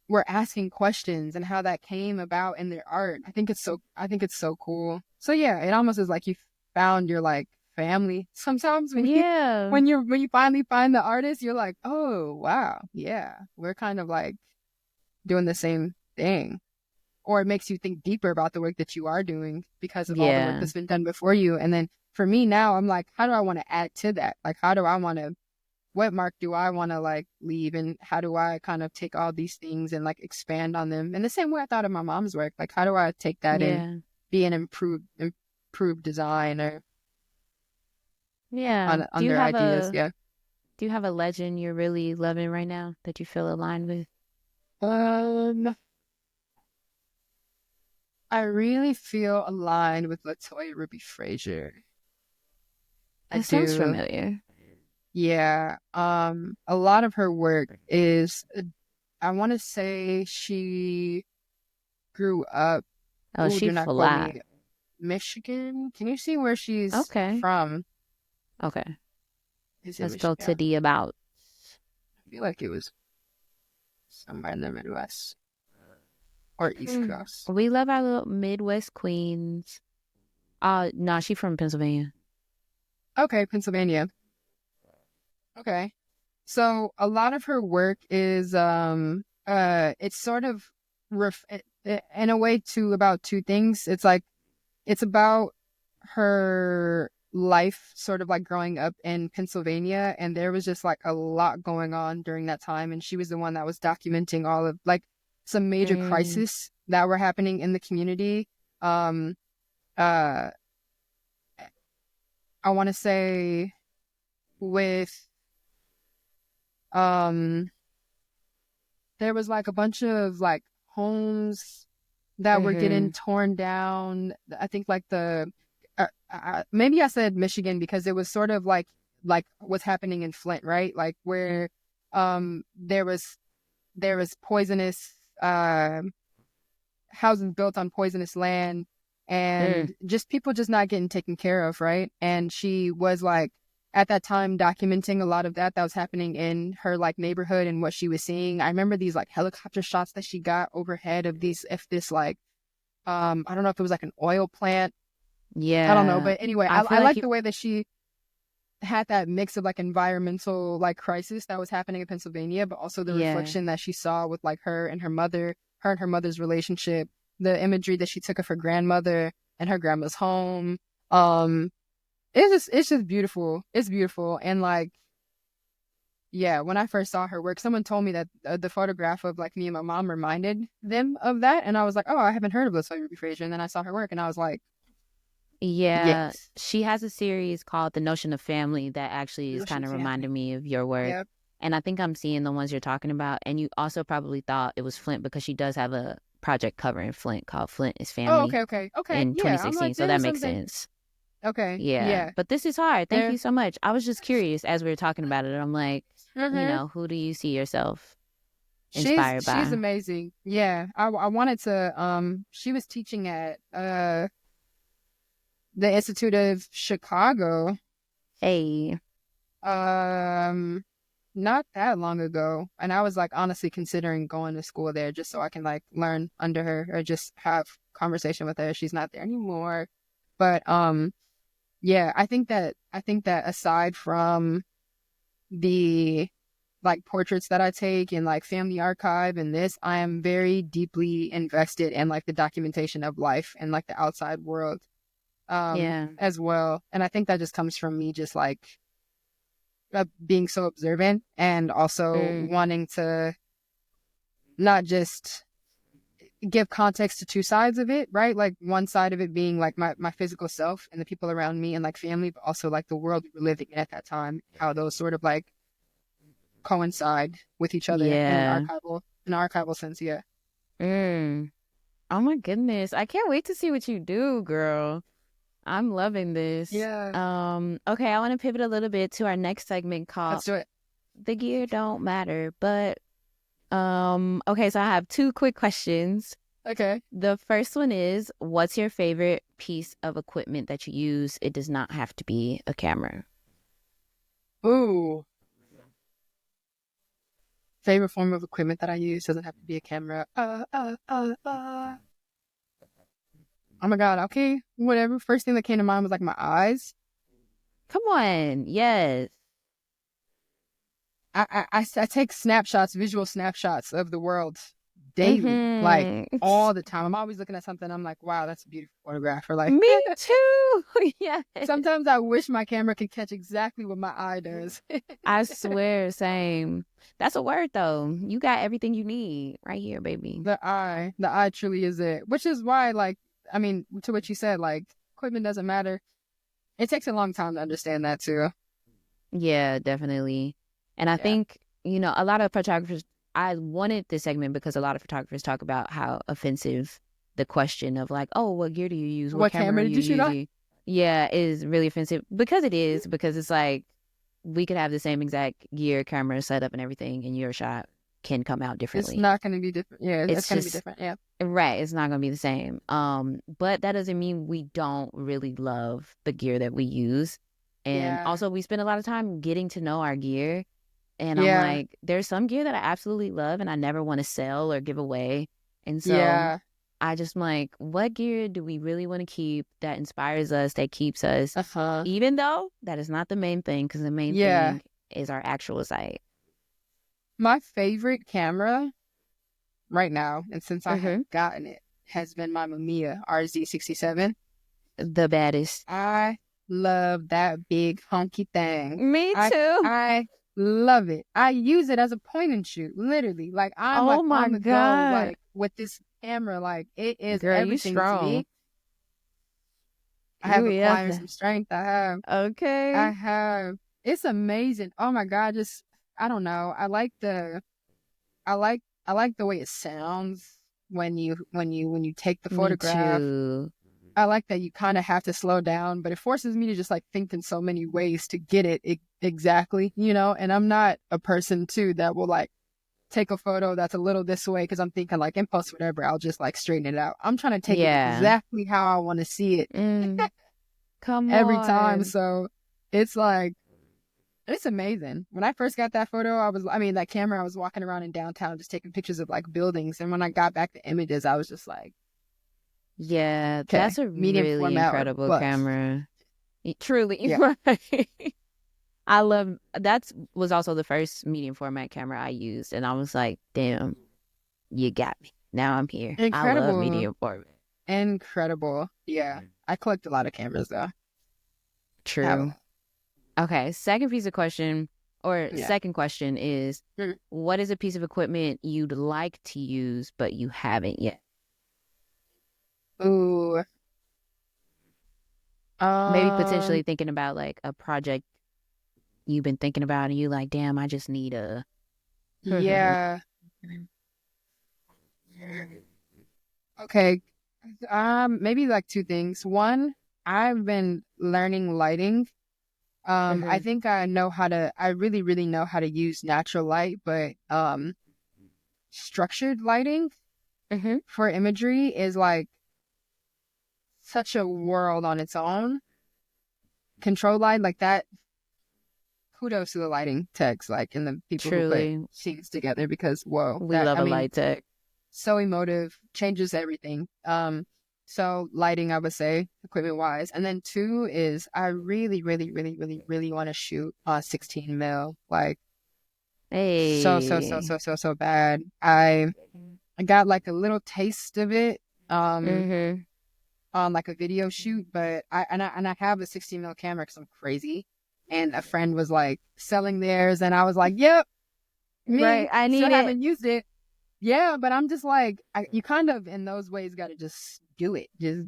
were asking questions and how that came about in their art. I think it's so cool. So yeah, it almost is like you found your like family. Sometimes when you Yeah. when you finally find the artist, you're like, oh wow, yeah, we're kind of like doing the same thing. Or it makes you think deeper about the work that you are doing because of all the work Yeah. that's been done before you. And then for me now, I'm like, how do I want to add to that? Like, how do I want to, what mark do I want to like leave? And how do I kind of take all these things and like expand on them? In the same way I thought of my mom's work, like, how do I take that and Yeah. be an improved designer Yeah. on their ideas? Yeah. Do you have a legend you're really loving right now that you feel aligned with? Um, I really feel aligned with Latoya Ruby Frazier. I It sounds do. familiar. Yeah. A lot of her work is, I want to say she grew up, Oh, ooh, she do not quote fly. me, Michigan. Can you see where she's Okay. from? Okay. Is it Let's go to Michigan? the about. I feel like it was somewhere in the Midwest or East Mm. Coast. We love our little Midwest queens. No, she from Pennsylvania. Okay, Pennsylvania. Okay. So a lot of her work is it's sort of in a way to about two things. It's like it's about her life sort of like growing up in Pennsylvania, and there was just like a lot going on during that time, and she was the one that was documenting all of like some major Mm. crises that were happening in the community. um uh I want to say with um there was like a bunch of like homes that were getting Mm-hmm. torn down. I think like maybe I said Michigan because it was sort of like what's happening in Flint, right? Like where there was poisonous houses built on poisonous land Mm. and just people just not getting taken care of, right? And she was like at that time documenting a lot of that was happening in her like neighborhood and what she was seeing. I remember these like helicopter shots that she got overhead of these if this like I don't know if it was like an oil plant. I don't know, Yeah. but anyway, I I feel like like you. the way that she had that mix of like environmental like crisis that was happening in Pennsylvania, but also the Yeah. reflection that she saw with like her and her mother's relationship, the imagery that she took of her grandmother and her grandma's home. Um, it's just beautiful. It's beautiful, and like yeah, when I first saw her work, someone told me that the photograph of like me and my mom reminded them of that, and I was like, oh, I haven't heard of Latoya Ruby Frazier, and then I saw her work, and I was like, Yeah. yes, She has a series called The Notion of Family that actually is kind Ocean of Family. reminding me of your work. Yep. And I think I'm seeing the ones you're talking about. And you also probably thought it was Flint because she does have a project covering Flint called Flint is Oh, Family okay. in Yeah, I'm 2016. like, So that there's makes something. sense. Okay, Yeah. yeah, But this is hard. Thank you there. so much. I was just curious as we were talking about it. I'm like, Mm-hmm. who do you see yourself She's inspired she's by? amazing. Yeah, I wanted to. She was teaching at the Institute of Chicago. Hey. Um, not that long ago, and I was like honestly considering going to school there just so I can like learn under her or just have conversation with her. She's not there anymore, but yeah, I think that aside from the like portraits that I take in like family archive and this, I am very deeply invested in like the documentation of life and like the outside world Yeah. as well. And I think that just comes from me just like being so observant and also Mm. wanting to not just give context to two sides of it, right? Like one side of it being like my physical self and the people around me and like family, but also like the world we were living in at that time, how those sort of like coincide with each other in Yeah. an archival sense. Yeah. Mm. Oh my goodness. I can't wait to see what you do, girl. I'm loving this. Yeah. Okay, I want to pivot a little bit to our next segment called Let's do it. The Gear Don't Matter. But okay, so I have two quick questions. Okay. The first one is, what's your favorite piece of equipment that you use? It does not have to be a camera. Ooh. Favorite form of equipment that I use doesn't have to be a camera. Oh my God. Okay. Whatever. First thing that came to mind was like my eyes. Come on. Yes. I take snapshots, visual snapshots of the world daily, like Mm-hmm. all the time. I'm always looking at something. I'm like, wow, that's a beautiful photograph. Or like, Me too. Yes. sometimes I wish my camera could catch exactly what my eye does. I swear, same. That's a word though. You got everything you need right here, baby. The eye truly is it. Which is why, like, I mean, to what you said, like, equipment doesn't matter. It takes a long time to understand that too. Yeah, definitely. And I Yeah. think, a lot of photographers, I wanted this segment because a lot of photographers talk about how offensive the question of like, oh, what gear do you use? What What camera are camera did you you shoot on? using? Yeah, is really offensive because it is, because it's like we could have the same exact gear, camera, setup, and everything, and your shot can come out It's differently. not going to be different. Yeah, it's It's going to be just different. Yeah. right. It's not gonna be the same. But that doesn't mean we don't really love the gear that we use. And Yeah. also we spend a lot of time getting to know our gear. And I'm Yeah. like, there's some gear that I absolutely love and I never want to sell or give away. And so Yeah. I just am like, what gear do we really want to keep that inspires us, that keeps us, Uh-huh. even though that is not the main thing, because the main Yeah. thing is our actual site. My favorite camera right now, and since I have Mm-hmm. gotten it, has been my Mamiya RZ67. The baddest. I love that big honky thing. Me I too. I love it. I use it as a point and shoot, literally. Like I'm like Oh my on the go, God. like with this camera. Like it is Girl, you everything to strong. me. I have Ooh, yeah. acquired some strength. I Okay. have. It's amazing. Oh my God, just I don't know. I like the way it sounds when you take the Me photograph. too. I like that you kind of have to slow down, but it forces me to just like think in so many ways to get it exactly, you know? And I'm not a person too that will like take a photo that's a little this way because I'm thinking like in post whatever, I'll just like straighten it out. I'm trying to take it Yeah. exactly how I want to see it Mm, come every time. on. So it's like, it's amazing. When I first got that photo, that camera, I was walking around in downtown just taking pictures of like buildings. And when I got back the images, I was just like, Yeah, okay, that's a medium really format or incredible plus. camera. Truly, Yeah. right. I love that was also the first medium format camera I used, and I was like, damn, you got me. Now I'm here. I love Incredible. medium format. Incredible. Yeah. I collect a lot of cameras though. I have a True. lot. Okay, Yeah. second question is, Mm. what is a piece of equipment you'd like to use but you haven't yet? Ooh. Maybe Um, potentially thinking about like a project you've been thinking about and you like, damn, I just need a yeah. Okay. Maybe like two things. One, I've been learning lighting. I Mhm. think I really, really know how to use natural light, but structured lighting Mhm. for imagery is like such a world on its own. Control light like that. Kudos to the lighting techs, like, and the people who put Truly, scenes together because whoa, we love I a mean, light tech. so emotive, changes everything. So lighting, I would say, equipment wise, and then two is I really, really, really, really, really want to shoot 16 mil, like Hey. so bad. I got like a little taste of it, um, Mhm. on like a video shoot, but I have a 16 mil camera because I'm crazy, and a friend was like selling theirs, and I was like, yep, Right. me, I still need it. haven't used it. Yeah, but I'm just like, you kind of in those ways got to just do it. Just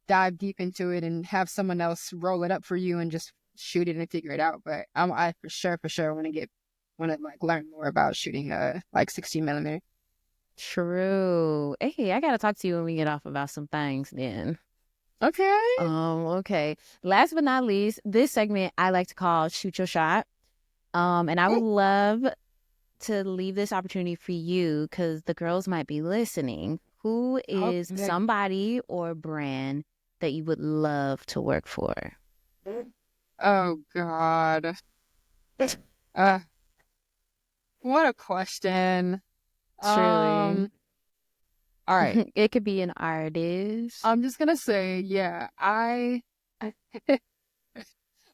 dive deep into it and have someone else roll it up for you and just shoot it and figure it out. But I for sure want to like learn more about shooting like 16 millimeter. True. Hey, I gotta talk to you when we get off about some things then. Okay. Okay. Last but not least, this segment I like to call Shoot Your Shot. And I would love to leave this opportunity for you because the girls might be listening. Who is Okay. somebody or brand that you would love to work for? Oh God. Uh, what a question. Truly. All right. It could be an artist. I'm just gonna say, yeah,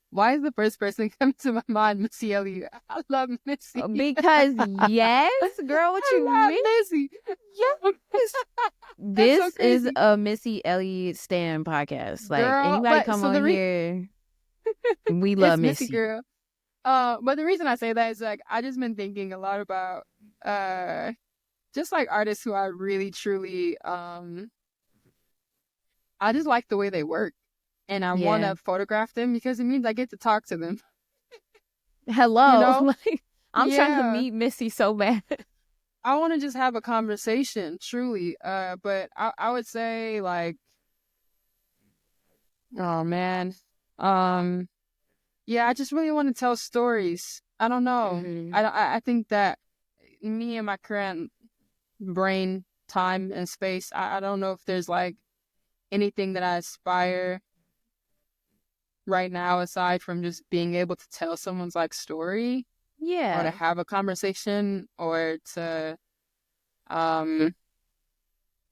why is the first person coming to my mind Missy Elliott? I love Missy. Because yes, girl, what you I love mean? Missy. Yes. That's so This is crazy. a Missy Elliott stan podcast. Like Girl, anybody but come so on here, we love it's Missy Missy. girl. But the reason I say that is like I just been thinking a lot about just like artists who I really truly I just like the way they work and I want Yeah. to photograph them because it means I get to talk to them. You Hello. know? Like I'm trying to Yeah. meet Missy so bad. I want to just have a conversation, truly. But I would say like, oh man, um, yeah, I just really want to tell stories. I don't know. Hmm. I think that me and my current brain, time, and space, I don't know if there's like anything that I aspire right now aside from just being able to tell someone's like story or to Yeah. have a conversation or to um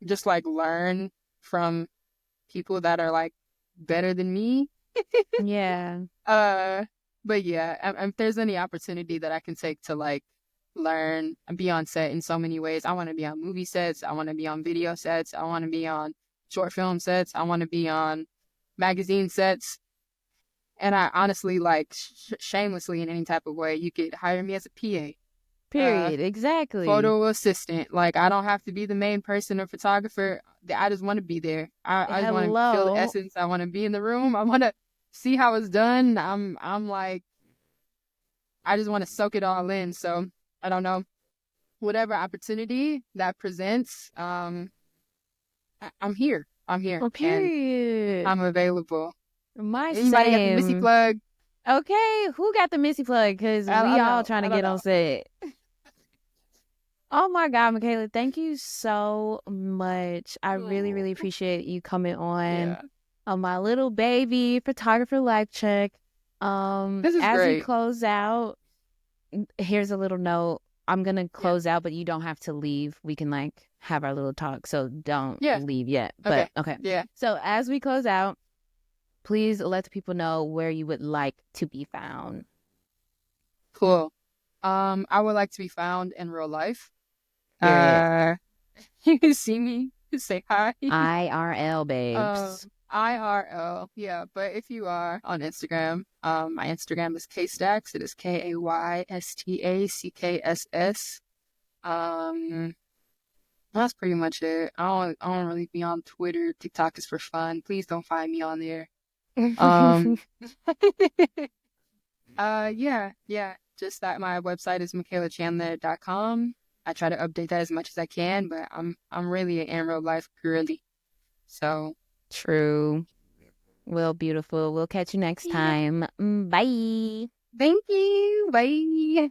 just like learn from people that are like better than me. Yeah. uh but yeah, if there's any opportunity that I can take to like learn and be on set in so many ways, I want to be on movie sets, I want to be on video sets, I want to be on short film sets, I want to be on magazine sets. And I honestly like shamelessly in any type of way, you could hire me as a PA, Period. Exactly. photo assistant. Like I don't have to be the main person or photographer. I just want to be there. I just want to feel the Hello. essence. I want to be in the room. I want to see how it's done. I'm like I just want to soak it all in. So I don't know, whatever opportunity that presents, I'm here. I'm here Well, and period. I'm available. My Anybody got the Missy same. plug? Okay, who got the Missy plug? Because I we don't all know. trying I to don't get on know. set. Oh my God, Mckayla, thank you so much. I really, Oh, really appreciate you coming on yeah. my little baby photographer life check. This is As we great. close out, here's a little note. I'm gonna Yeah. close out, but you don't have to leave. We can like have our little talk, so don't Yeah. leave yet. Okay. But okay. Yeah. So as we close out, please let the people know where you would like to be found. Cool. I would like to be found in real life. Period. Uh, you can see me, say hi. IRL babes. IRL. Yeah, but if you are on Instagram, my Instagram is KStacks. It is KAYSTACKSS. Um, that's pretty much it. I don't really be on Twitter. TikTok is for fun. Please don't find me on there. Um, yeah. Just that my website is MckaylaChandler.com. I try to update that as much as I can, but I'm really an in real life girly. So True. Well, beautiful. We'll catch you next yeah. time. Bye. Thank you. Bye.